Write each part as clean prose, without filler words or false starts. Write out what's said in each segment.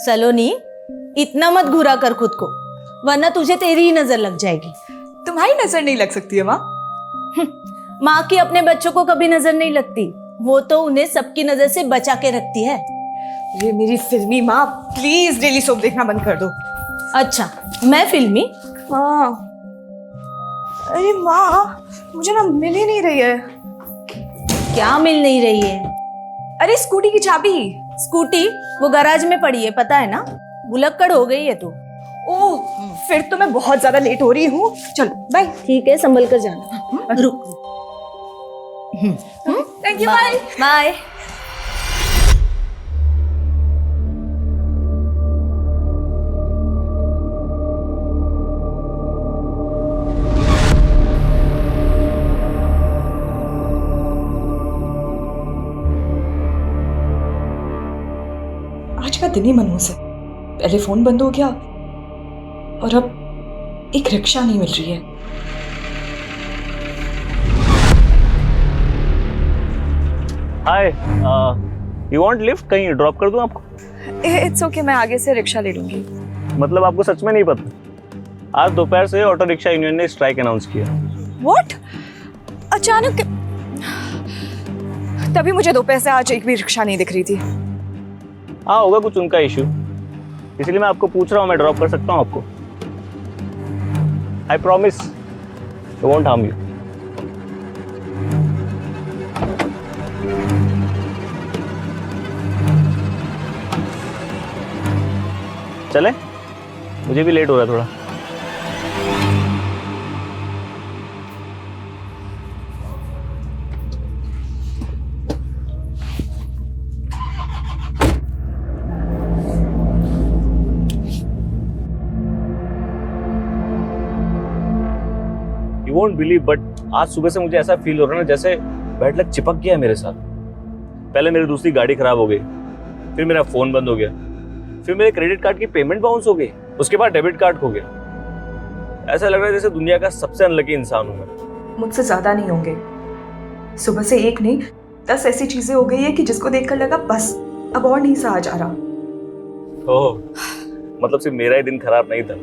सलोनी, इतना मत घुरा कर खुद को, वरना तुझे तेरी ही नजर लग जाएगी। तुम्हारी नजर नहीं लग सकती है माँ। माँ की अपने बच्चों को कभी नजर नहीं लगती, वो तो उन्हें सबकी नजर से बचा के रखती है। ये मेरी फिल्मी माँ, प्लीज डेली सोप देखना बंद कर दो। अच्छा, मैं फिल्मी? हाँ। अरे माँ, मुझे ना मिल ही नहीं रही है। क्या मिल नहीं रही है? अरे स्कूटी की चाबी। स्कूटी वो गैराज में पड़ी है, पता है ना। भुलक्कड़ हो गई है तू। ओह, फिर तो मैं बहुत ज्यादा लेट हो रही हूँ। चल बाय। ठीक है, संभल कर जाना। रुक। Thank you, bye bye. आज का दिन ही मनहूस है। पहले फोन बंद हो गया और अब एक रिक्शा नहीं मिल रही है। हाय, यू वांट लिफ्ट? कहीं ड्रॉप कर दूं आपको? इट्स ओके, मैं आगे से रिक्शा ले लूंगी। मतलब आपको सच में नहीं पता? आज दोपहर से ऑटो रिक्शा यूनियन ने स्ट्राइक अनाउंस किया। व्हाट? अचानक? तभी मुझे दोपहर से आज एक भी रिक्शा नहीं दिख रही थी। हाँ, होगा कुछ उनका इशू, इसलिए मैं आपको पूछ रहा हूँ। मैं ड्रॉप कर सकता हूँ आपको? I promise I won't harm you. चले, मुझे भी लेट हो रहा है थोड़ा। You won't believe, but आज सुबह से मुझे ऐसा फील हो रहा है ना जैसे बैड लक चिपक गया है मेरे साथ। पहले मेरी दूसरी गाड़ी खराब हो गई, फिर मेरा फोन बंद हो गया, फिर मेरे क्रेडिट कार्ड की पेमेंट बाउंस हो गई, उसके बाद डेबिट कार्ड खो गया। ऐसा लग रहा है जैसे दुनिया का सबसे अनलकी इंसान हूं मैं। मुझसे ज्यादा नहीं होंगे। सुबह से एक नहीं 10 ऐसी चीजें हो गई है कि जिसको देखकर लगा बस अब और नहीं सहा जा रहा। ओह, मतलब सिर्फ मेरा ही दिन खराब नहीं था।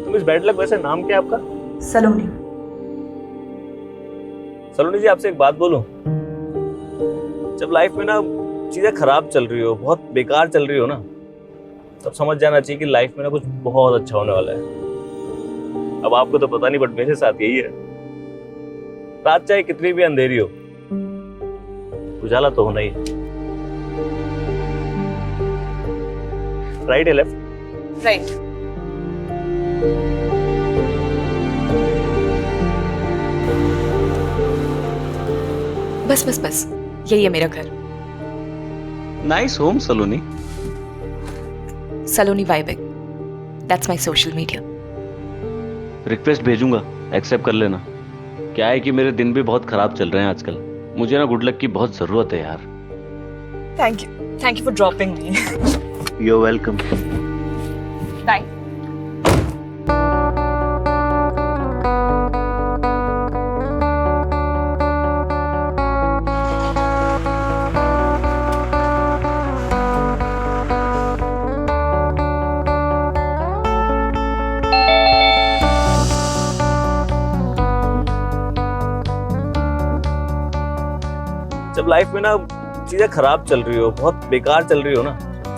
तुम इस बैड लक, वैसे नाम क्या है आपका? सलोनी। सलोनी जी, आपसे एक बात बोलूं? जब लाइफ में ना चीजें खराब चल रही हो, बहुत बेकार चल रही हो ना, तब समझ जाना चाहिए कि लाइफ में ना कुछ बहुत अच्छा होने वाला है। अब आपको तो पता नहीं, बट मेरे साथ यही है। रात चाहे कितनी भी अंधेरी हो, उजाला तो होना ही है। राइट या लेफ्ट? राइट। बस बस बस, यही है मेरा घर। Nice home Saloni. Saloni vibing, that's my social media. Request भेजूंगा, एक्सेप्ट कर लेना। क्या है कि मेरे दिन भी बहुत खराब चल रहे हैं आजकल। मुझे ना गुड लक की बहुत जरूरत है यार। Thank you for dropping me. You are welcome. Bye. जब लाइफ में ना चीजें खराब चल रही हो, बहुत बेकार चल रही हो ना,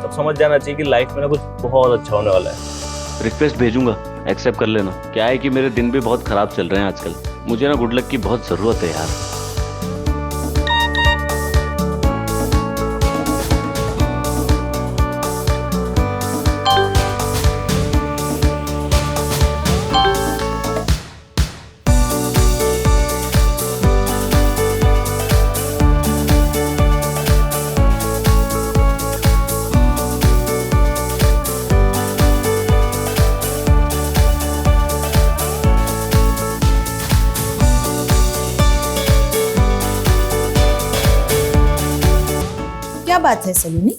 तब समझ जाना चाहिए कि लाइफ में ना कुछ बहुत अच्छा होने वाला है। रिक्वेस्ट भेजूंगा, एक्सेप्ट कर लेना। क्या है कि मेरे दिन भी बहुत खराब चल रहे हैं आजकल। मुझे ना गुड लक की बहुत जरूरत है यार। क्या बात है सलोनी,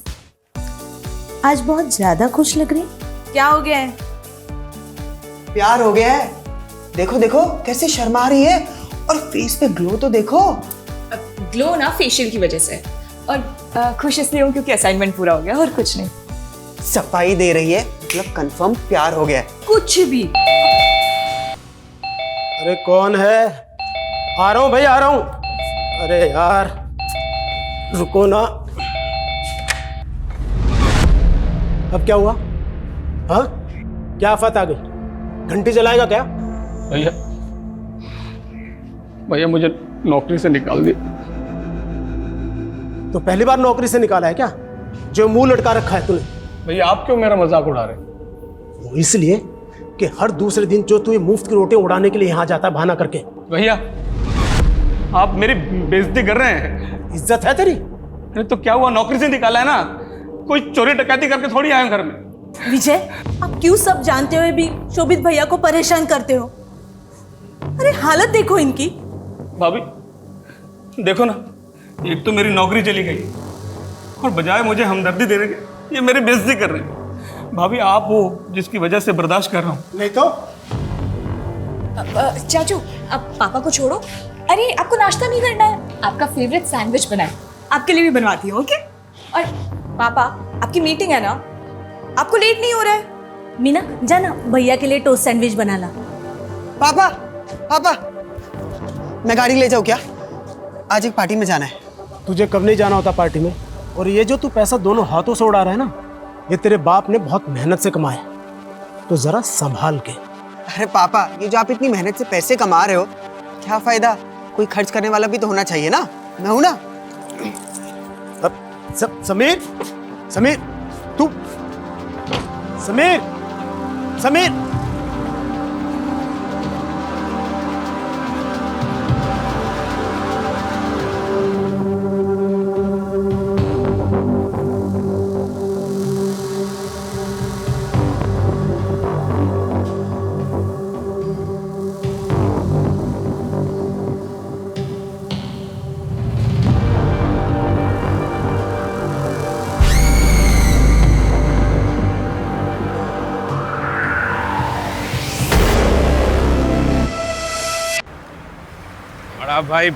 आज बहुत ज्यादा खुश लग रही। क्या हो गया है? प्यार हो गया है। देखो देखो कैसे शर्मा रही है, और फेस पे ग्लो तो देखो। ग्लो ना फेशियल की वजह से। और खुश इसलिए हूँ क्योंकि असाइनमेंट पूरा हो गया और कुछ नहीं। सफाई दे रही है मतलब कंफर्म प्यार हो गया है। कुछ भी। अरे कौन है? आ रहा हूँ भाई, आ रहा हूँ। अरे यार रुको ना। अब क्या हुआ? हाँ, क्या आफत आ गई? घंटी जलाएगा क्या? भैया भैया मुझे नौकरी से निकाल दिया। तो पहली बार नौकरी से निकाला है क्या, जो मुंह लटका रखा है तूने? भैया आप क्यों मेरा मजाक उड़ा रहे? वो इसलिए कि हर दूसरे दिन जो तू ये मुफ्त की रोटी उड़ाने के लिए यहाँ जाता है बहाना करके। भैया आप मेरी बेइज्जती कर रहे हैं। इज्जत है तेरी? अरे तो क्या हुआ, नौकरी से निकाला है ना, कोई चोरी डकैती करके थोड़ी आए घर में। विजय, आप क्यों सब जानते हुए भी शोभित भैया को परेशान करते हो? अरे हालत देखो इनकी। भाभी देखो ना, एक तो मेरी नौकरी चली गई और बजाय मुझे हमदर्दी देने के ये मेरी बेइज्जती कर रहे हैं। भाभी आप हो जिसकी वजह से बर्दाश्त कर रहा हूँ। नहीं तो चाचू अब पापा को छोड़ो। अरे आपको नाश्ता नहीं करना है? आपका फेवरेट सैंडविच बनाए, आपके लिए भी बनवाती हूँ। ओके। और पापा आपकी मीटिंग है ना, आपको लेट नहीं हो रहा है? मीना जाना भैया के लिए टोस्ट सैंडविच बना ला। पापा पापा, मैं गाड़ी ले जाऊँ क्या? आज एक पार्टी में जाना है। तुझे कब नहीं जाना होता पार्टी में? और ये जो तू पैसा दोनों हाथों से उड़ा रहा है ना, ये तेरे बाप ने बहुत मेहनत से कमाया, तो जरा संभाल के। अरे पापा, ये जो आप इतनी मेहनत से पैसे कमा रहे हो, क्या फायदा? कोई खर्च करने वाला भी तो होना चाहिए ना। मैं हूं ना। अब समीर, समीर तू, समीर, समीर।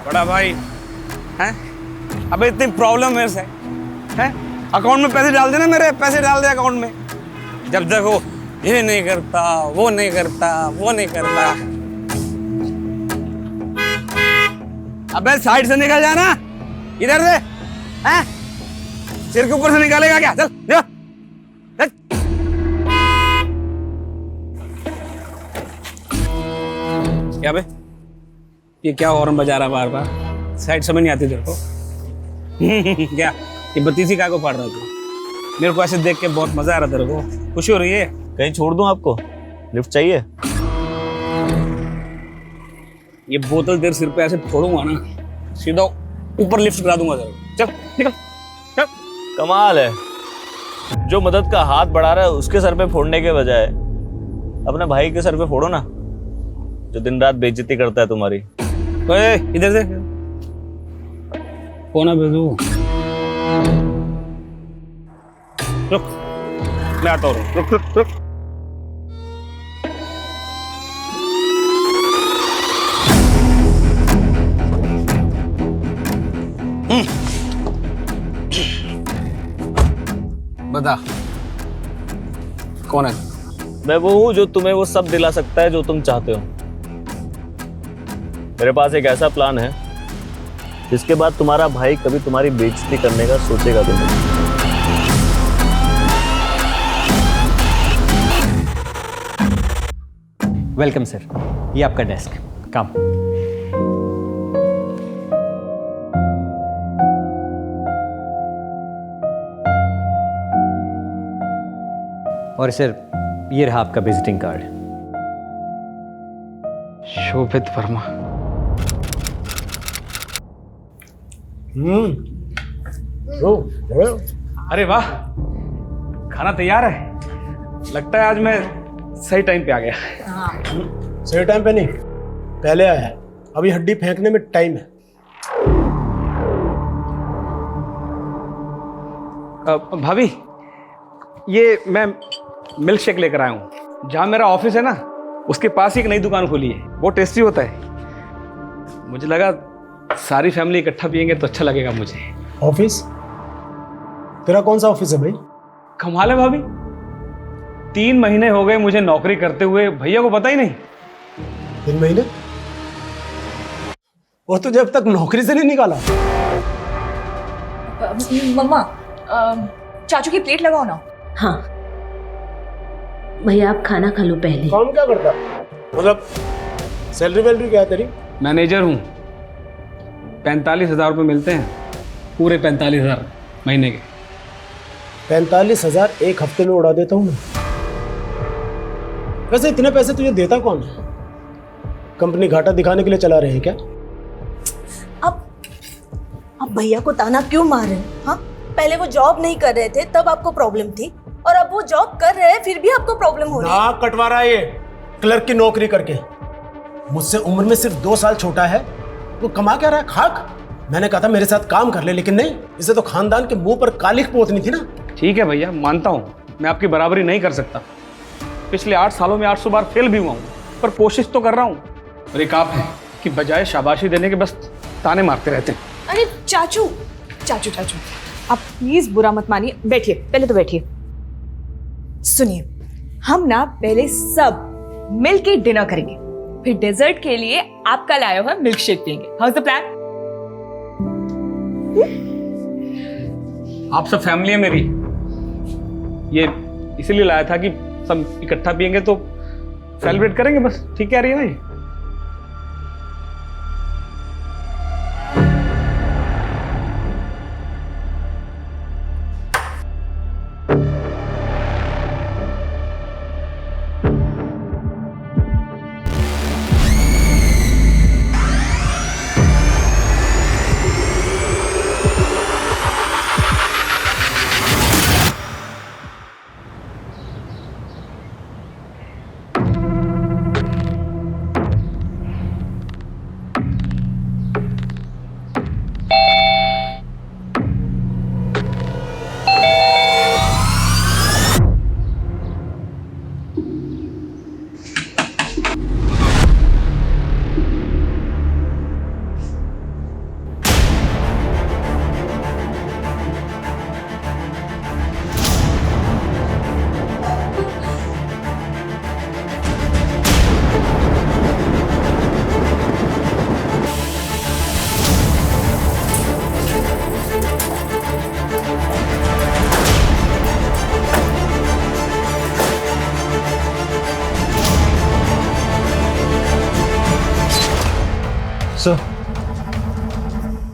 बड़ा भाई हैं? अबे इतनी प्रॉब्लम मेरे से हैं? अकाउंट में पैसे डाल देना, मेरे पैसे डाल दे अकाउंट में। जब देखो ये नहीं करता, वो नहीं करता, वो नहीं करता। अबे साइड से निकल जाना, इधर से हैं? सिर के ऊपर से निकालेगा क्या? चल जा, चल। क्या बे, ये क्या हॉर्न बजा रहा बार बार? साइड समझ नहीं आती तेरे को? क्या ये बत्तीसी काय को फाड़ रहा तू? मेरे को ऐसे देख के बहुत मजा आ रहा तेरे को? खुशी हो रही है? कहीं छोड़ दूं आपको? लिफ्ट चाहिए? ये बोतल तेरे सिर पे ऐसे फोड़ूंगा ना, सीधा ऊपर लिफ्ट करा दूंगा तेरे को। चल निकल, चल। कमाल है, जो मदद का हाथ बढ़ा रहा है उसके सर पे फोड़ने के बजाय अपने भाई के सर पे फोड़ो ना, जो दिन रात बेइज्जती करता है तुम्हारी। ओए इधर से कौन है बेजू? रुक, मैं आता हूँ। रुक रुक रुक। बता कौन है? मैं वो हूं जो तुम्हें वो सब दिला सकता है जो तुम चाहते हो। मेरे पास एक ऐसा प्लान है जिसके बाद तुम्हारा भाई कभी तुम्हारी बेइज्जती करने का सोचेगा भी नहीं। वेलकम सर, ये आपका डेस्क। काम। और सर ये रहा आपका विजिटिंग कार्ड। शोभित वर्मा। अरे वाह, खाना तैयार है। लगता है आज मैं सही टाइम पे आ गया। सही टाइम पे नहीं, पहले आया है। अभी हड्डी फेंकने में टाइम है। भाभी ये मैं मिल्क शेक लेकर आया हूँ। जहाँ मेरा ऑफिस है ना, उसके पास ही एक नई दुकान खुली है, बहुत टेस्टी होता है। मुझे लगा सारी फैमिली इकट्ठा पियेंगे तो अच्छा लगेगा मुझे। ऑफिस? तेरा कौन सा ऑफिस है भाई? कमाल है भाभी, 3 महीने हो गए मुझे नौकरी करते हुए, भैया को पता ही नहीं। 3 महीने? और तुझे अब तक नौकरी से नहीं निकाला? मम्मा, चाचू की प्लेट लगाओ ना। हाँ भैया, आप खाना खा लो पहले। काम क्या करता? मतलब सैलरी वैलरी क्या है तेरी? मैनेजर हूँ, 45,000 रुपये मिलते हैं, पूरे 45,000 महीने के। 45,000 एक हफ्ते में उड़ा देता हूँ मैं। वैसे इतने पैसे तुझे देता कौन है? कंपनी घाटा दिखाने के लिए चला रहे हैं क्या? अब भैया को ताना क्यों मार रहे हैं? हाँ, पहले वो जॉब नहीं कर रहे थे तब आपको प्रॉब्लम थी, और अब वो जॉब कर रहे हैं फिर भी आपको प्रॉब्लम हो रही है। नाक कटवा रहा है ये, क्लर्क की नौकरी करके। मुझसे उम्र में सिर्फ 2 साल छोटा है, वो कमा क्या रहा है? खाक। मैंने कहा था मेरे साथ काम कर ले, लेकिन नहीं, इसे तो खानदान के मुंह पर कालिख पोतनी थी ना। ठीक है भैया, मानता हूँ मैं आपकी बराबरी नहीं कर सकता। पिछले 8 सालों में 800 बार फेल भी हुआ हूँ, पर कोशिश तो कर रहा हूँ। और एक आप है कि बजाय शाबाशी देने के बस ताने मारते रहते हैं। अरे चाचू चाचू चाचू, आप प्लीज बुरा मत मानिए, बैठिए, पहले तो बैठिए। सुनिए, हम ना पहले सब मिल के डिनर करेंगे, फिर डेजर्ट के लिए आपका लाया हुआ मिल्क शेक पियेंगे। How is the plan? आप सब फैमिली है मेरी, ये इसीलिए लाया था कि सब इकट्ठा पियेंगे तो सेलिब्रेट करेंगे बस। ठीक कह रही है ना ये?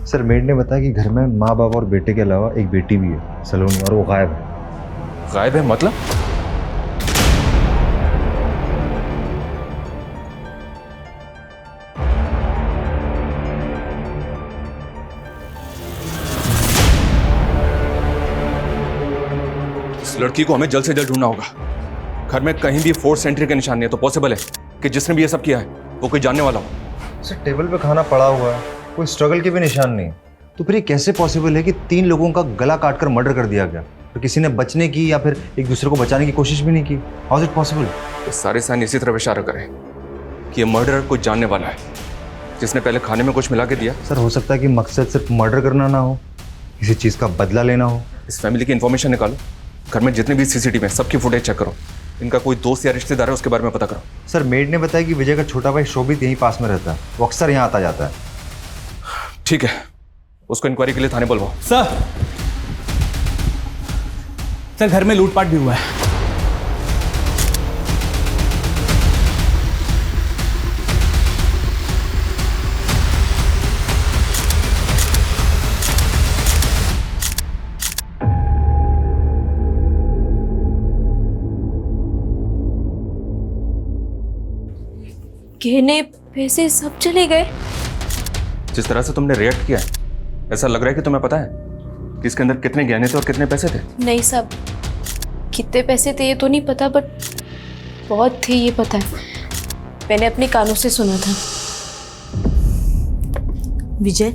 सर मेड ने बताया कि घर में माँ बाप और बेटे के अलावा एक बेटी भी है सलोनी, और वो गायब है। गायब है मतलब? इस लड़की को हमें जल्द से जल्द ढूंढना होगा। घर में कहीं भी फोर्स एंट्री का निशान नहीं है, तो पॉसिबल है कि जिसने भी ये सब किया है वो कोई जानने वाला हो। सर टेबल पे खाना पड़ा हुआ है, कोई स्ट्रगल के भी निशान नहीं, तो फिर ये कैसे पॉसिबल है कि 3 लोगों का गला काटकर मर्डर कर दिया गया, तो किसी ने बचने की या फिर एक दूसरे को बचाने की कोशिश भी नहीं की? How is it possible? ये सारे साइन इसी तरफ इशारा करें कि ये मर्डरर कोई जानने वाला है, जिसने पहले खाने में कुछ मिला के दिया। सर हो सकता है कि मकसद सिर्फ मर्डर करना ना हो, किसी चीज़ का बदला लेना हो। इस फैमिली की इन्फॉर्मेशन निकालो, घर में जितने भी सीसीटीवी हैं सबकी फुटेज चेक करो, इनका कोई दोस्त या रिश्तेदार है उसके बारे में पता करो। सर मेड ने बताया कि विजय का छोटा भाई शोभित यहीं पास में रहता है, वो अक्सर यहाँ आता जाता है। ठीक है, उसको इंक्वायरी के लिए थाने बुलवाओ। सर घर में लूटपाट भी हुआ है। गहने पैसे सब चले गए। जिस तरह से तुमने रिएक्ट किया है, ऐसा लग रहा है कि तुम्हें पता है कि इसके अंदर कितने गहने थे और कितने पैसे थे। नहीं साहब, कितने पैसे थे ये तो नहीं पता, बट बहुत थे ये पता है, मैंने अपने कानों से सुना था। विजय,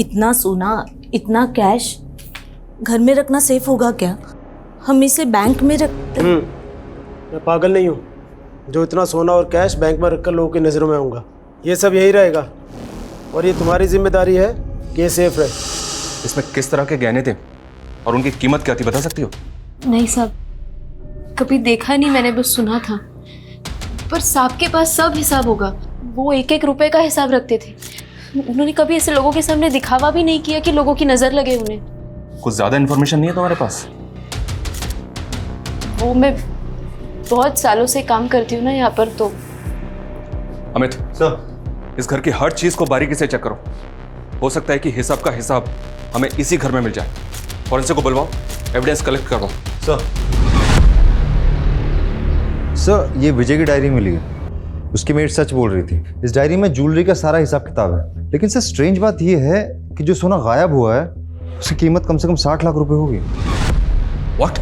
इतना सोना, इतना कैश घर में रखना सेफ होगा क्या? हम इसे बैंक में रखते। मैं पागल नहीं हूँ जो इतना सोना और कैश बैंक में रखकर लोगों की नज़रों में आऊँगा। ये सब यही रहेगा और ये तुम्हारी जिम्मेदारी है कि ये सेफ रहे। इसमें किस तरह के गहने थे और उनकी कीमत क्या थी, बता सकती हो? नहीं साहब, कभी देखा नहीं मैंने, बस सुना था। पर साहब के पास सब हिसाब होगा, वो एक एक रुपए का हिसाब रखते थे। उन्होंने कभी ऐसे लोगों के सामने दिखावा भी नहीं किया कि लोगों की नजर लगे उन्हें। कुछ ज्यादा इन्फॉर्मेशन नहीं है तुम्हारे पास? वो मैं बहुत सालों से काम करती हूँ ना यहाँ पर, तो। अमित सर, इस घर की हर चीज को बारीकी से चेक करो। हो सकता है कि हिसाब का हिसाब हमें इसी घर में मिल जाए। फॉरेंसिक को बुलवाओ, एविडेंस कलेक्ट करवाओ। सर, ये विजय की डायरी मिली है। उसकी मेट सच बोल रही थी। इस डायरी में ज्वेलरी का सारा हिसाब किताब है। लेकिन सर, स्ट्रेंज बात ये है कि जो सोना गायब हुआ है उसकी कीमत कम से कम 60 लाख रुपए होगी। What?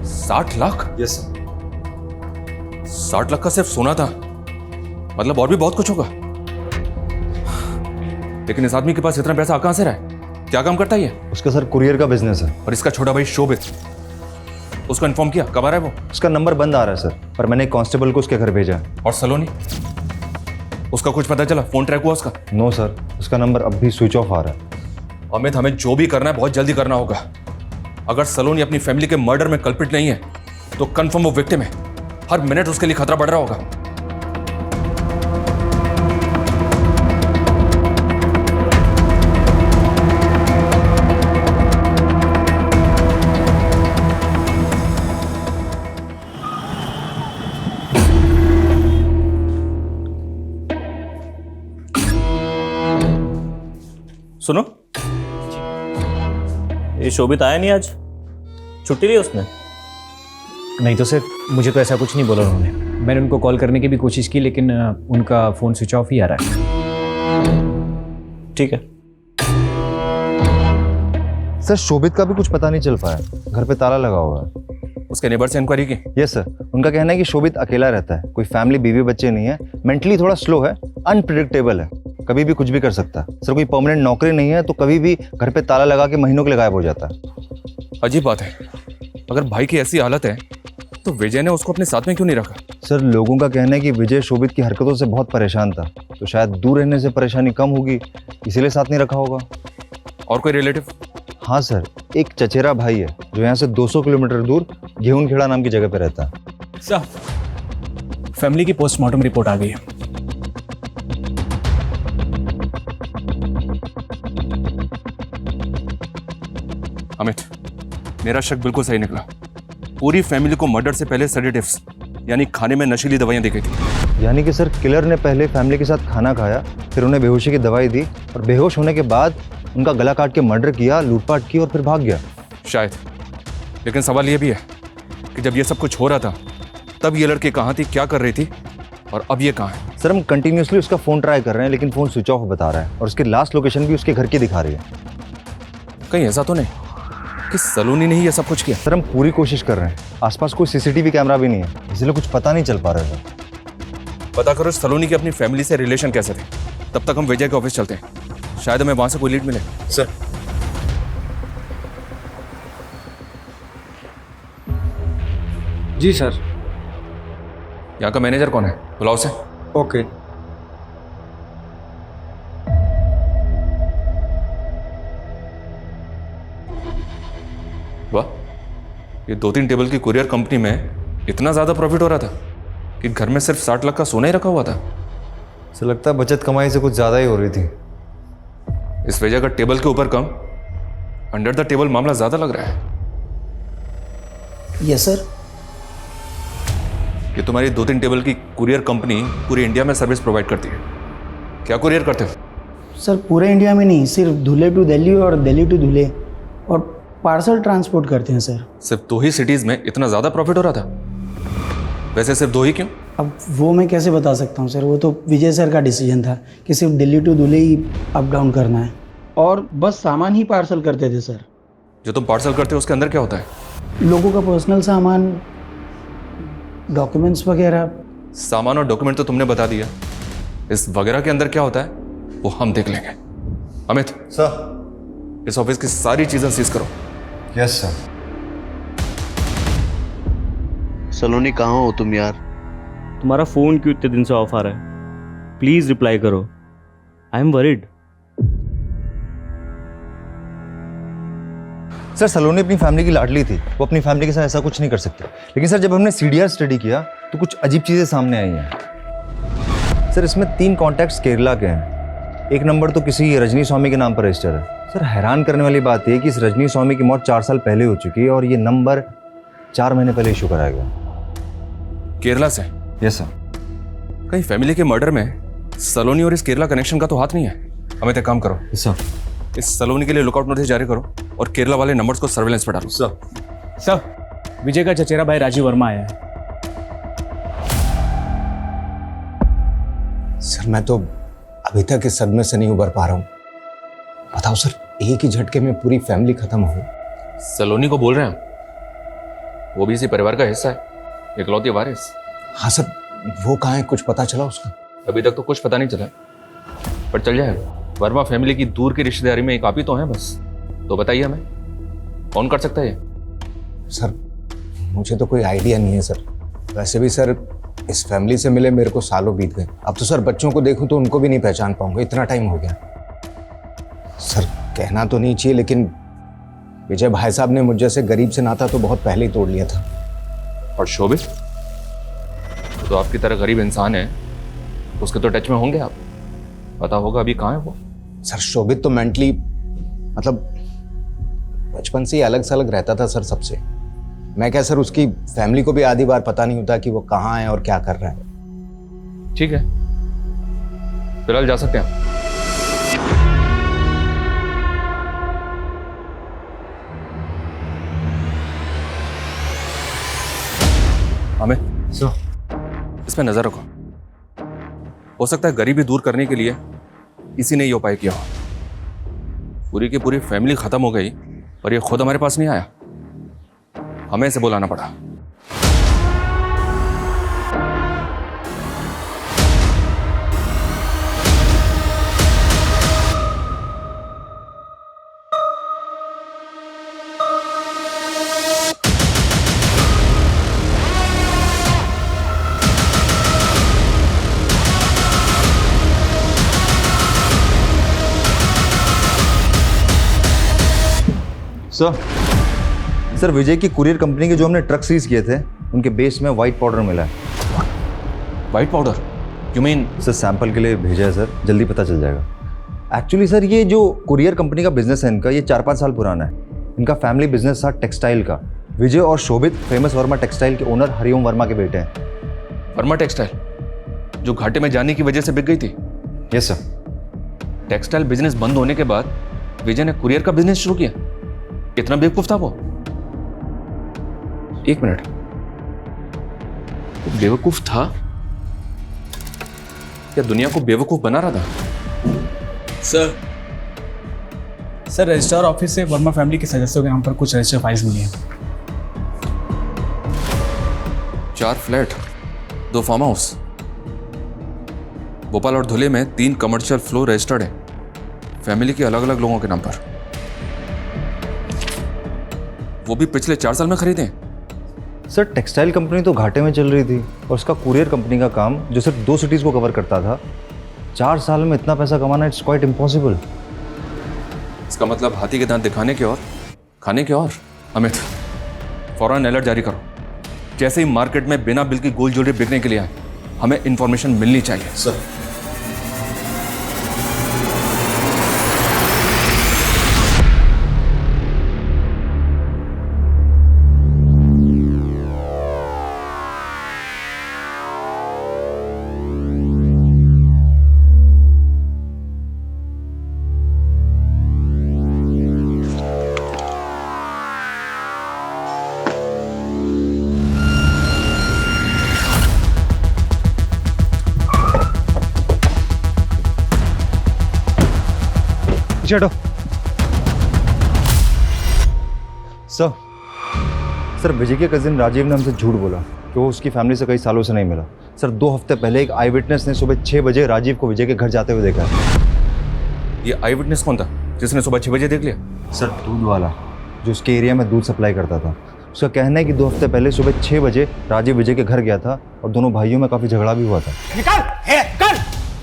60 lakh? Yes sir. 60 lakh का सिर्फ सोना था, मतलब और भी बहुत कुछ होगा। लेकिन इस आदमी के पास इतना पैसा कहां से रहा है? क्या काम करता है ये? उसका सर कुरियर का बिजनेस है। और इसका छोटा भाई शोभित, उसको इन्फॉर्म किया? कब आ रहा है वो? उसका नंबर बंद आ रहा है सर, पर मैंने एक कांस्टेबल को उसके घर भेजा है। और सलोनी, उसका कुछ पता चला? फोन ट्रैक हुआ उसका? नो सर, उसका नंबर अब भी स्विच ऑफ आ रहा है। अमित, हमें जो भी करना है बहुत जल्दी करना होगा। अगर सलोनी अपनी फैमिली के मर्डर में कल्प्रिट नहीं है तो कंफर्म वो विक्टिम है। हर मिनट उसके लिए खतरा बढ़ रहा होगा। सुनो, ये शोभित आया नहीं आज? छुट्टी ली उसने? नहीं तो सर, मुझे तो ऐसा कुछ नहीं बोला उन्होंने। मैंने उनको कॉल करने की भी कोशिश की, लेकिन उनका फ़ोन स्विच ऑफ ही आ रहा है। ठीक है सर, शोभित का भी कुछ पता नहीं चल पाया। घर पे ताला लगा हुआ है। उसके नेबर से इंक्वायरी की? यस सर, उनका कहना है कि शोभित अकेला रहता है, कोई फैमिली बीवी बच्चे नहीं है, मेंटली थोड़ा स्लो है, अनप्रिडिक्टेबल है, कभी भी कुछ भी कर सकता है। सर, कोई परमानेंट नौकरी नहीं है तो कभी भी घर पे ताला लगा के महीनों के लिए गायब हो जाता है। अजीब बात है। अगर भाई की ऐसी हालत है तो विजय ने उसको अपने साथ में क्यों नहीं रखा? सर, लोगों का कहना है कि विजय शोभित की हरकतों से बहुत परेशान था, तो शायद दूर रहने से परेशानी कम होगी, इसीलिए साथ नहीं रखा होगा। और कोई रिलेटिव? हाँ सर, एक चचेरा भाई है जो यहाँ से 200 किलोमीटर दूर गेहूंखेड़ा नाम की जगह पे रहता है। सर, फैमिली की पोस्टमार्टम रिपोर्ट आ गई है। अमित, मेरा शक बिल्कुल सही निकला। पूरी फैमिली को मर्डर से पहले सेडेटिव्स यानी खाने में नशीली दवाइयां दी गई थी। यानी कि सर, किलर ने पहले फैमिली के साथ खाना खाया, फिर उन्हें बेहोशी की दवाई दी और बेहोश होने के बाद उनका गला काट के मर्डर किया, लूटपाट की और फिर भाग गया। शायद। लेकिन सवाल यह भी है कि जब ये सब कुछ हो रहा था तब ये लड़की कहाँ थी, क्या कर रही थी, और अब ये कहाँ है? सर, हम कंटिन्यूसली उसका फ़ोन ट्राई कर रहे हैं, लेकिन फ़ोन स्विच ऑफ बता रहा है और उसकी लास्ट लोकेशन भी उसके घर की दिखा रही है। कहीं ऐसा तो नहीं कि सलोनी ने ही ये सब कुछ किया? सर, हम पूरी कोशिश कर रहे हैं। आसपास कोई सीसीटीवी कैमरा भी नहीं है, इसलिए कुछ पता नहीं चल पा रहा है। पता करो सलोनी के अपनी फैमिली से रिलेशन कैसे थे। तब तक हम विजय के ऑफिस चलते हैं, शायद हमें वहां से कोई लीड मिले। सर, जी सर। यहाँ का मैनेजर कौन है? बुलाओ उसे। ओके। वाह, ये 2-3 टेबल की कुरियर कंपनी में इतना ज्यादा प्रॉफिट हो रहा था कि घर में सिर्फ 60 लाख का सोना ही रखा हुआ था। सर, लगता है बचत कमाई से कुछ ज़्यादा ही हो रही थी। इस वजह का टेबल के ऊपर कम, अंडर द टेबल मामला ज्यादा लग रहा है। Yes sir. ये तुम्हारी 2-3 टेबल की कुरियर कंपनी पूरी इंडिया में सर्विस प्रोवाइड करती है। क्या कुरियर करते हो? सर, पूरे इंडिया में नहीं, सिर्फ धुले टू दिल्ली और दिल्ली टू धुले, और पार्सल ट्रांसपोर्ट करते हैं सर। सिर्फ 2 ही सिटीज में इतना ज्यादा प्रॉफिट हो रहा था? वैसे सिर्फ 2 ही क्यों? अब वो मैं कैसे बता सकता हूँ सर, वो तो विजय सर का डिसीजन था कि सिर्फ दिल्ली टू धुले ही अप डाउन करना है, और बस सामान ही पार्सल करते थे सर। जो तुम पार्सल करते हो उसके अंदर क्या होता है? लोगों का पर्सनल सामान, डॉक्यूमेंट्स वगैरह। सामान और डॉक्यूमेंट तो तुमने बता दिया, इस वगैरह के अंदर क्या होता है वो हम देख लेंगे। अमित सर, इस ऑफिस की सारी चीजें सीज करो। Yes sir. सलोनी, कहाँ हो तुम यार? तुम्हारा फोन क्यों इतने दिन से ऑफ आ रहा है? प्लीज रिप्लाई करो, आई एम वरीड। सर सलोनी अपनी फैमिली की लाडली थी, वो अपनी फैमिली के साथ ऐसा कुछ नहीं कर सकती। लेकिन सर जब हमने CDR स्टडी किया तो कुछ अजीब चीज़ें सामने आई हैं। सर इसमें 3 कॉन्टैक्ट्स केरला के हैं। एक नंबर तो किसी रजनी स्वामी के नाम पर रजिस्टर है। सर हैरान करने वाली बात यह कि इस रजनी स्वामी की मौत 4 साल पहले हो चुकी है और ये नंबर 4 महीने पहले इशू कराया गया। केरला से? Yes sir. कहीं फैमिली के मर्डर में सलोनी और इस केरला कनेक्शन का तो हाथ नहीं है? हमें एक काम करो सर, इस सलोनी के लिए लुकआउट नोटिस जारी करो और केरला वाले नंबर्स को सर्वेलेंस पर डालो। सर विजय का चचेरा भाई राजीव वर्मा आया है। सर मैं तो अभी तक इस सदमे से नहीं उबर पा रहा हूँ। बताओ सर, एक ही झटके में पूरी फैमिली खत्म हो गई। सलोनी को बोल रहे हैं, वो भी इसी परिवार का हिस्सा है, इकलौती वारिस। हाँ सर, वो कहाँ है, कुछ पता चला उसका? अभी तक तो कुछ पता नहीं चला, पर चल जाएगा। वर्मा फैमिली की दूर की रिश्तेदारी में एक आप ही तो हैं बस। तो बताइए हमें कौन कर सकता है ये? सर मुझे तो कोई आइडिया नहीं है सर। वैसे भी सर इस फैमिली से मिले मेरे को सालों बीत गए। अब तो सर बच्चों को देखूं तो उनको भी नहीं पहचान पाऊंगा, इतना टाइम हो गया। सर कहना तो नहीं चाहिए लेकिन विजय भाई साहब ने मुझ जैसे गरीब से नाता तो बहुत पहले ही तोड़ लिया था। और शोभित तो आपकी तरह गरीब इंसान है, उसके तो टच में होंगे आप, पता होगा अभी कहाँ है वो। सर शोभित तो मेंटली मतलब बचपन से ही अलग सलग रहता था सर सबसे। मैं क्या सर, उसकी फैमिली को भी आधी बार पता नहीं होता कि वो कहाँ है और क्या कर रहा है। ठीक है, फिलहाल जा सकते हैं। अमित सर, इस पे नजर रखो। हो सकता है गरीबी दूर करने के लिए इसी ने ये उपाय किया हो। पूरी की पूरी फैमिली खत्म हो गई और ये खुद हमारे पास नहीं आया, हमें इसे बुलाना पड़ा। सर विजय की कुरियर कंपनी के जो हमने ट्रक सीज किए थे उनके बेस में व्हाइट पाउडर मिला है। White powder? You mean? Sir sample के लिए भेजा है सर, जल्दी पता चल जाएगा। एक्चुअली सर ये जो कुरियर कंपनी का बिजनेस है इनका, ये 4-5 साल पुराना है। इनका फैमिली बिजनेस था टेक्सटाइल का। विजय और शोभित फेमस वर्मा टेक्सटाइल के ओनर हरिओम वर्मा के बेटे हैं। वर्मा टेक्सटाइल जो घाटे में जाने की वजह से बिक गई थी? Yes sir. टेक्सटाइल बिजनेस बंद होने के बाद विजय ने कुरियर का बिजनेस शुरू किया। इतना बेवकूफ था वो? एक मिनट, वो बेवकूफ था या दुनिया को बेवकूफ बना रहा था? सर रजिस्ट्रार ऑफिस से वर्मा फैमिली के सदस्यों के नाम पर कुछ रजिस्टर फाइल्स मिली हैं। 4 फ्लैट, 2 फार्म हाउस, भोपाल और धुले में 3 कमर्शियल फ्लोर रजिस्टर्ड है फैमिली के अलग अलग लोगों के नाम पर। वो भी पिछले 4 साल में खरीदे। सर टेक्सटाइल कंपनी तो घाटे में चल रही थी और उसका कुरियर कंपनी का काम जो सिर्फ 2 सिटीज़ को कवर करता था, 4 साल में इतना पैसा कमाना इट्स क्वाइट इम्पॉसिबल। इसका मतलब हाथी के दांत दिखाने के और खाने के और। अमित फौरन अलर्ट जारी करो। जैसे ही मार्केट में बिना बिल की गोल्ड ज्वेलरी बिकने के लिए आए, हमें इंफॉर्मेशन मिलनी चाहिए। सर हटो। सर विजय के कजिन राजीव ने हमसे झूठ बोला कि वो उसकी फैमिली से कई सालों से नहीं मिला। सर 2 हफ्ते पहले एक आई विटनेस ने सुबह 6 बजे राजीव को विजय के घर जाते हुए देखा। ये आई विटनेस कौन था जिसने सुबह 6 बजे देख लिया? सर दूध वाला जो उसके एरिया में दूध सप्लाई करता था। उसका कहना है कि 2 हफ्ते पहले सुबह 6 बजे राजीव विजय के घर गया था और दोनों भाइयों में काफी झगड़ा भी हुआ था। निकल!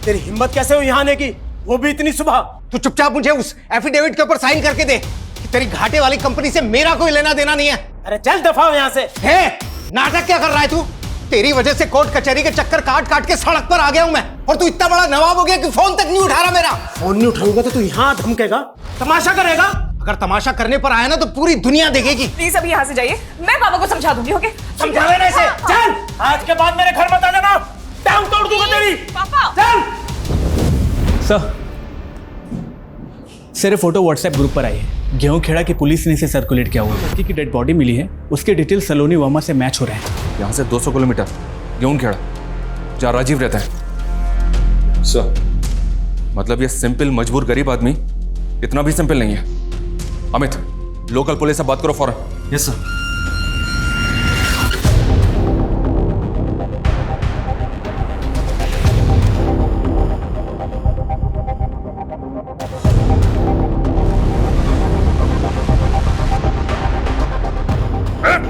तेरी हिम्मत कैसे हुई यहाँ आने की, वो भी इतनी सुबह? तू चुपचाप मुझे उस एफिडेविट के ऊपर साइन करके दे। कि तेरी घाटे वाली कंपनी से मेरा कोई लेना देना नहीं है। अरे चल दफा हो यहाँ से। है नाटक क्या कर रहा है तू? तेरी वजह से कोर्ट कचहरी के चक्कर काट काट के सड़क पर आ गया हूं मैं, और तू इतना बड़ा नवाब हो गया कि फोन तक नहीं उठा रहा मेरा। फोन नहीं उठाऊंगा तो तू यहाँ धमकेगा, तमाशा करेगा। अगर तमाशा करने पर आया ना तो पूरी दुनिया देखेगी। प्लीज अभी यहाँ से जाइए, मैं पापा को समझा दूंगी। ओके समझा देना इसे। चल आज के बाद मेरे घर मत आ जाना, टांग तोड़ दूंगा तेरी। पापा चल। सर फोटो व्हाट्सएप ग्रुप पर आई है। गेहूं खेड़ा की पुलिस ने इसे सर्कुलेट किया हुआ है। लड़की की डेड बॉडी मिली है, उसके डिटेल सलोनी वर्मा से मैच हो रहे हैं। यहाँ से 200 किलोमीटर गेहूं खेड़ा, जहाँ राजीव रहता है। सर मतलब ये सिंपल मजबूर गरीब आदमी इतना भी सिंपल नहीं है। अमित, लोकल पुलिस से बात करो फौरन। Yes sir.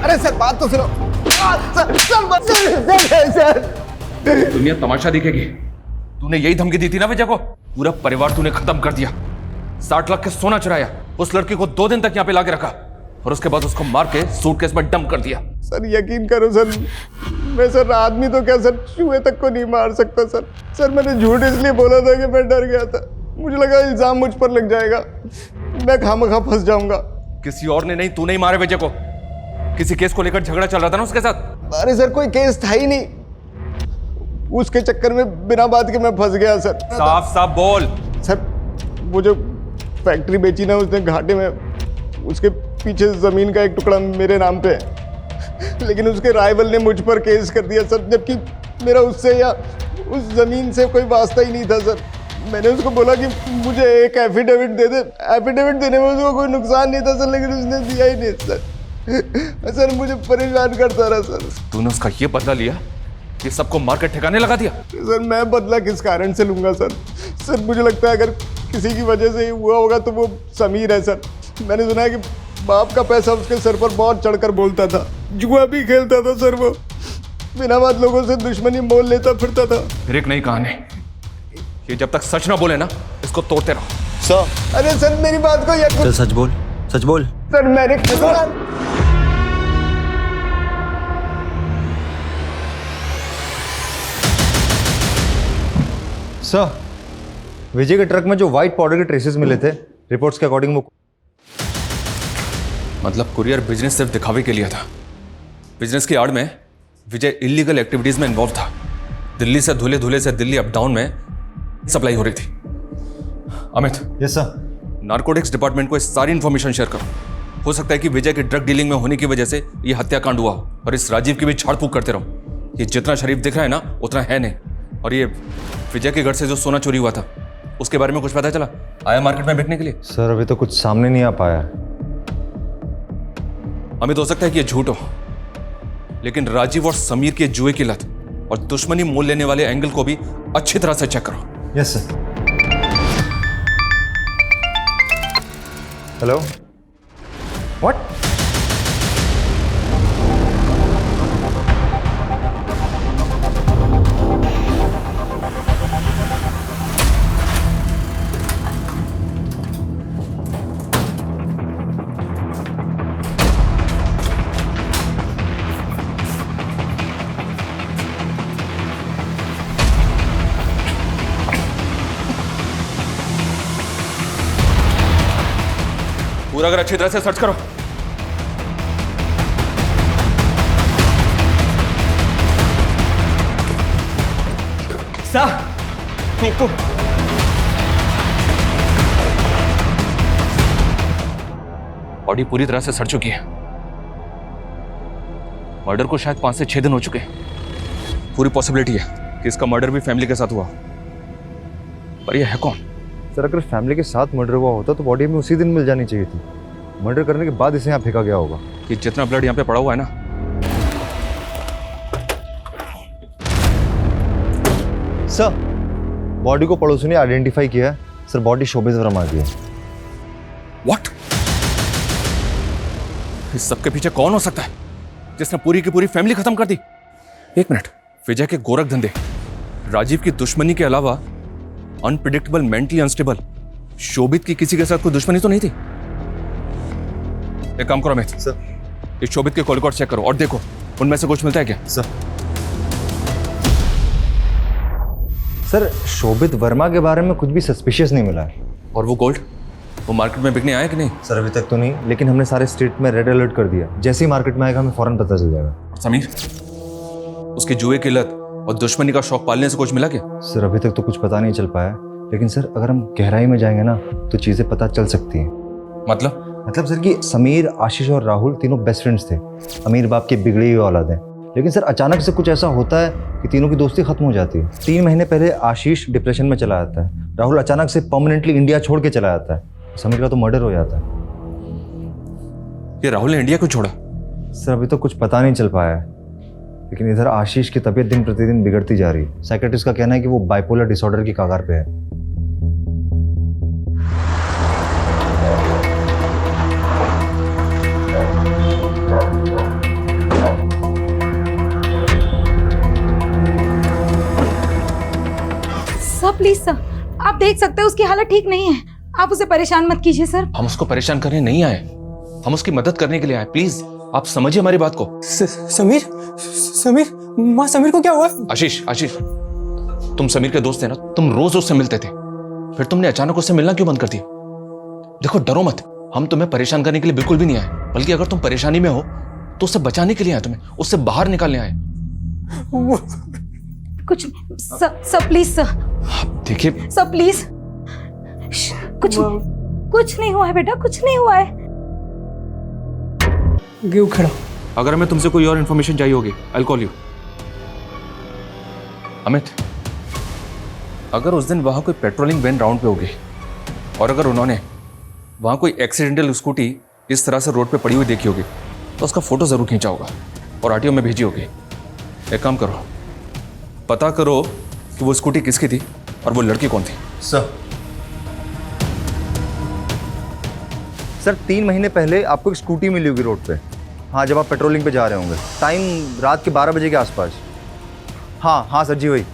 अरे सर बात तो सुनो। सर दुनिया तमाशा दिखेगी। तूने यही धमकी दी थी ना विजय को? पूरा परिवार तूने खत्म कर दिया, 60 लाख के सोना चुराया, उस लड़की को 2 दिन तक यहाँ पे लाके रखा और उसके बाद उसको मार के सूटकेस में डंप कर दिया। सर यकीन करो सर, मैं सर आदमी तो क्या सर चूहे तक को नहीं मार सकता सर। सर मैंने झूठ इसलिए बोला था कि मैं डर गया था, मुझे लगा इल्जाम मुझ पर लग जाएगा, मैं खामखा फंस जाऊंगा। किसी और ने नहीं, तूने ही मारे विजय को। किसी केस को लेकर झगड़ा चल रहा था ना उसके साथ। अरे सर कोई केस था ही नहीं, उसके चक्कर में बिना बात के मैं फंस गया सर। साफ साफ बोल। सर वो जो फैक्ट्री बेची ना उसने घाटे में, उसके पीछे जमीन का एक टुकड़ा मेरे नाम पे है, लेकिन उसके राइवल ने मुझ पर केस कर दिया सर, जबकि मेरा उससे या उस जमीन से कोई वास्ता ही नहीं था सर। मैंने उसको बोला कि मुझे एक एफिडेविट दे दे, एफिडेविट देने में उसको कोई नुकसान नहीं था सर, लेकिन उसने दिया ही नहीं सर। सर मुझे परेशान करता रहा सर। तूने उसका ये बदला लिया कि सबको मार कर ठिकाने लगा दिया? सर मैं बदला किस कारण से लूंगा सर? सर मुझे लगता है अगर किसी की वजह से ही हुआ होगा तो वो समीर है सर। मैंने सुना है कि बाप का पैसा उसके सर पर बहुत चढ़कर बोलता था, जुआ भी खेलता था सर, वो बिना बात लोगों से दुश्मनी मोल लेता फिरता था। फिर एक नई कहानी, ये जब तक सच ना बोले ना इसको तोड़ते रहो। सर अरे सर मेरी बात को यकीन। सच बोल, सच बोल। सर मैंने सर विजय के ट्रक में जो व्हाइट पाउडर के ट्रेसेस मिले थे, रिपोर्ट्स के अकॉर्डिंग वो मतलब कुरियर बिजनेस सिर्फ दिखावे के लिए था। बिजनेस की आड़ में विजय इलीगल एक्टिविटीज में इन्वॉल्व था। दिल्ली से धुले धुले से दिल्ली अप डाउन में सप्लाई हो रही थी। Amit. Yes sir. Narcotics department को इस सारी इंफॉर्मेशन शेयर करो। हो सकता है कि विजय के ड्रग डीलिंग में होने की वजह से ये हत्याकांड हुआ हो, और इस राजीव की भी झाड़ फूक करते रहो। ये जितना शरीफ दिख रहा है ना उतना है नहीं। और ये विजय के घर से जो सोना चोरी हुआ था उसके बारे में कुछ पता चला? आया मार्केट में बिकने के लिए? सर अभी तो कुछ सामने नहीं आ पाया। हमें तो हो सकता है कि ये झूठ हो, लेकिन राजीव और समीर के जुए की लत और दुश्मनी मोल लेने वाले एंगल को भी अच्छी तरह से चेक करो। Yes sir. Hello, what? पूरा अगर अच्छी तरह से सर्च करो। बॉडी पूरी तरह से सड़ चुकी है। मर्डर को शायद 5 से 6 दिन हो चुके हैं। पूरी पॉसिबिलिटी है कि इसका मर्डर भी फैमिली के साथ हुआ, पर यह है कौन? सर अगर फैमिली के साथ मर्डर हुआ होता तो बॉडी में उसी दिन मिल जानी चाहिए थी। मर्डर करने के बाद इसे यहाँ फेंका गया होगा। कि जितना ब्लड यहाँ पे पड़ा हुआ है ना, सर बॉडी को पड़ोसी ने आइडेंटिफाई किया है। सर बॉडी शोभित वर्मा की है। व्हाट? इस सबके पीछे कौन हो सकता है जिसने पूरी की पूरी फैमिली खत्म कर दी? एक मिनट, विजय के गोरख धंधे, राजीव की दुश्मनी के अलावा अनप्रिडिक्टेबल, मेंटली अनस्टेबल शोभित की किसी के साथ कोई दुश्मनी तो नहीं थी? एक काम करो अमित सर, इस शोभित के कॉल रिकॉर्ड चेक करो और देखो उनमें से कुछ मिलता है क्या। सर शोभित वर्मा के बारे में कुछ भी सस्पिशियस नहीं मिला है। और वो गोल्ड, वो मार्केट में बिकने आया कि नहीं? सर अभी तक तो नहीं, लेकिन हमने सारे स्टेट में रेड अलर्ट कर दिया। जैसे ही मार्केट में आएगा हमें फौरन पता चल जाएगा। समीर, उसकी जुए की लत और दुश्मनी का शौक पालने से कुछ मिला क्या? सर अभी तक तो कुछ पता नहीं चल पाया, लेकिन सर अगर हम गहराई में जाएंगे ना तो चीजें पता चल सकती हैं। मतलब सर कि समीर, आशीष और राहुल तीनों बेस्ट फ्रेंड्स थे, अमीर बाप की बिगड़ी हुई औलाद है। लेकिन सर अचानक से कुछ ऐसा होता है कि तीनों की दोस्ती खत्म हो जाती है। 3 महीने पहले आशीष डिप्रेशन में चला जाता है, राहुल अचानक से परमानेंटली इंडिया छोड़ के चला जाता है, समीर का तो मर्डर हो जाता है। ये राहुल ने इंडिया क्यों छोड़ा? सर अभी तो कुछ पता नहीं चल पाया है, लेकिन इधर आशीष की तबीयत दिन प्रतिदिन बिगड़ती जा रही है। साइकेट्रिस्ट का कहना है कि वो बाइपोलर डिसऑर्डर की कगार पे है। सर प्लीज सर, आप देख सकते हैं उसकी हालत ठीक नहीं है, आप उसे परेशान मत कीजिए सर। हम उसको परेशान करने नहीं आए, हम उसकी मदद करने के लिए आए। प्लीज आप समझिए हमारी बात को। समीर, समीर, माँ समीर को क्या हुआ? आशीष, आशीष, तुम समीर के दोस्त थे ना, तुम रोज उससे मिलते थे, फिर तुमने अचानक उससे मिलना क्यों बंद कर दिया? देखो डरो मत, हम तुम्हें परेशान करने के लिए बिल्कुल भी नहीं आए, बल्कि अगर तुम परेशानी में हो तो उससे बचाने के लिए आए, तुम्हें उससे बाहर निकालने आए। कुछ सर प्लीज सर, देखिए सर प्लीज, कुछ नहीं हुआ है बेटा, कुछ नहीं हुआ है। गेहूं खड़ा। अगर हमें तुमसे कोई और इन्फॉर्मेशन चाहिए होगी, I'll call you। अमित, अगर उस दिन वहां कोई पेट्रोलिंग वैन राउंड पे होगी और अगर उन्होंने वहां कोई एक्सीडेंटल स्कूटी इस तरह से रोड पे पड़ी हुई देखी होगी तो उसका फोटो जरूर खींचा होगा और आरटीओ में भेजी होगी। एक काम करो, पता करो कि वो स्कूटी किसकी थी और वो लड़की कौन थी। सर 3 महीने पहले आपको एक स्कूटी मिली होगी रोड पे। हाँ, जब आप पेट्रोलिंग पे जा रहे होंगे, टाइम रात के 12 बजे के आसपास। हाँ हाँ सर जी, वही।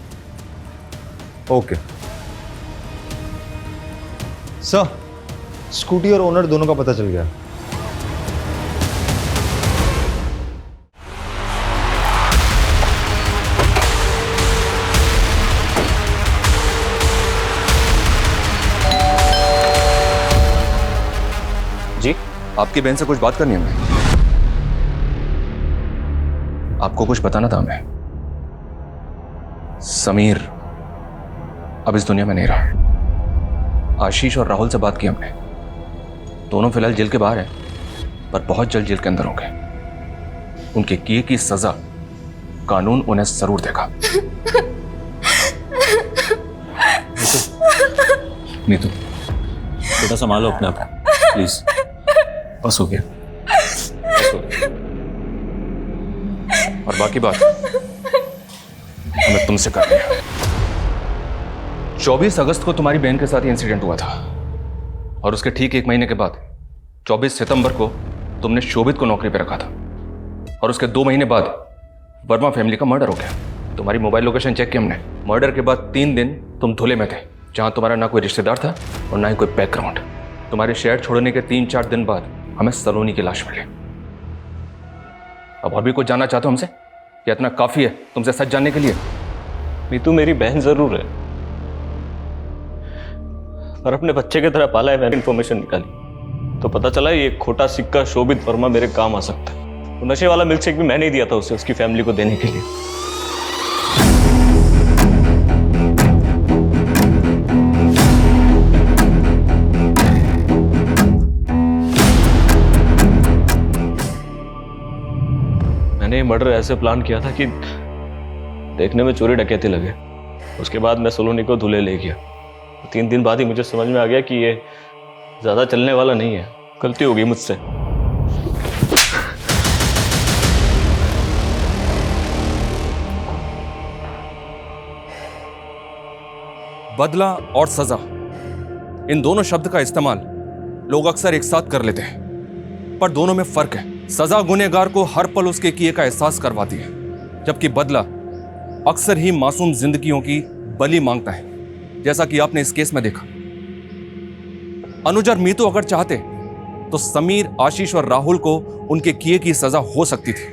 ओके सर, स्कूटी और ओनर दोनों का पता चल गया। जी, आपकी बहन से कुछ बात करनी है हमें। आपको कुछ बताना था हमें। समीर अब इस दुनिया में नहीं रहा। आशीष और राहुल से बात की हमने, दोनों फिलहाल जेल के बाहर हैं, पर बहुत जल्द जेल के अंदर होंगे। उनके किए की सजा कानून उन्हें जरूर देगा। नीतू, बेटा संभालो अपने आप, प्लीज। बस हो गया, बस हो गया। और बाकी बात हमें तुमसे करनी है। 24 अगस्त को तुम्हारी बहन के साथ ही इंसिडेंट हुआ था और उसके ठीक 1 महीने के बाद 24 सितंबर को तुमने शोभित को नौकरी पर रखा था और उसके 2 महीने बाद वर्मा फैमिली का मर्डर हो गया। तुम्हारी मोबाइल लोकेशन चेक की हमने। मर्डर के बाद 3 दिन तुम धुले में थे, जहां तुम्हारा ना कोई रिश्तेदार था और ना ही कोई बैकग्राउंड। तुम्हारे शहर छोड़ने के 3-4 दिन बाद हमें सलोनी की लाश मिली। अब और भी कुछ जानना चाहते हो हमसे? ये इतना काफी है तुमसे सच जानने के लिए? मीतू मेरी बहन जरूर है और अपने बच्चे की तरह पाला है। मैंने इन्फॉर्मेशन निकाली तो पता चला ये खोटा सिक्का शोभित वर्मा मेरे काम आ सकता है। तो नशे वाला मिल्कशेक भी मैंने ही दिया था उसे, उसकी फैमिली को देने के लिए। मैंने ये मर्डर ऐसे प्लान किया था कि देखने में चोरी डकैती लगे। उसके बाद मैं सलोनी को धुले ले गया। 3 दिन बाद ही मुझे समझ में आ गया कि ये ज्यादा चलने वाला नहीं है। गलती हो गई मुझसे। बदला और सजा, इन दोनों शब्द का इस्तेमाल लोग अक्सर एक साथ कर लेते हैं, पर दोनों में फर्क है। सजा गुनहगार को हर पल उसके किए का एहसास करवाती है, जबकि बदला अक्सर ही मासूम जिंदगियों की बलि मांगता है, जैसा कि आपने इस केस में देखा। अनुज और मीतू अगर चाहते तो समीर, आशीष और राहुल को उनके किए की सजा हो सकती थी,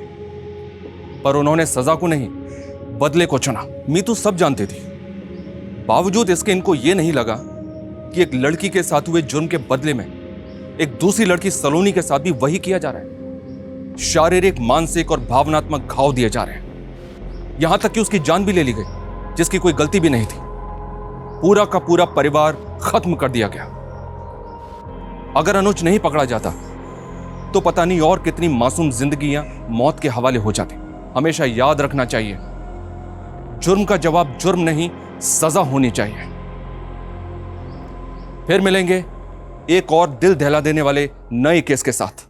पर उन्होंने सजा को नहीं, बदले को चुना। मीतू सब जानती थी, बावजूद इसके इनको यह नहीं लगा कि एक लड़की के साथ हुए जुर्म के बदले में एक दूसरी लड़की सलोनी के साथ भी वही किया जा रहा है। शारीरिक, मानसिक और भावनात्मक घाव दिए जा रहे हैं, यहां तक कि उसकी जान भी ले ली गई जिसकी कोई गलती भी नहीं थी। पूरा का पूरा परिवार खत्म कर दिया गया। अगर अनुज नहीं पकड़ा जाता तो पता नहीं और कितनी मासूम जिंदगियां मौत के हवाले हो जाती। हमेशा याद रखना चाहिए, जुर्म का जवाब जुर्म नहीं, सजा होनी चाहिए। फिर मिलेंगे एक और दिल दहला देने वाले नए केस के साथ।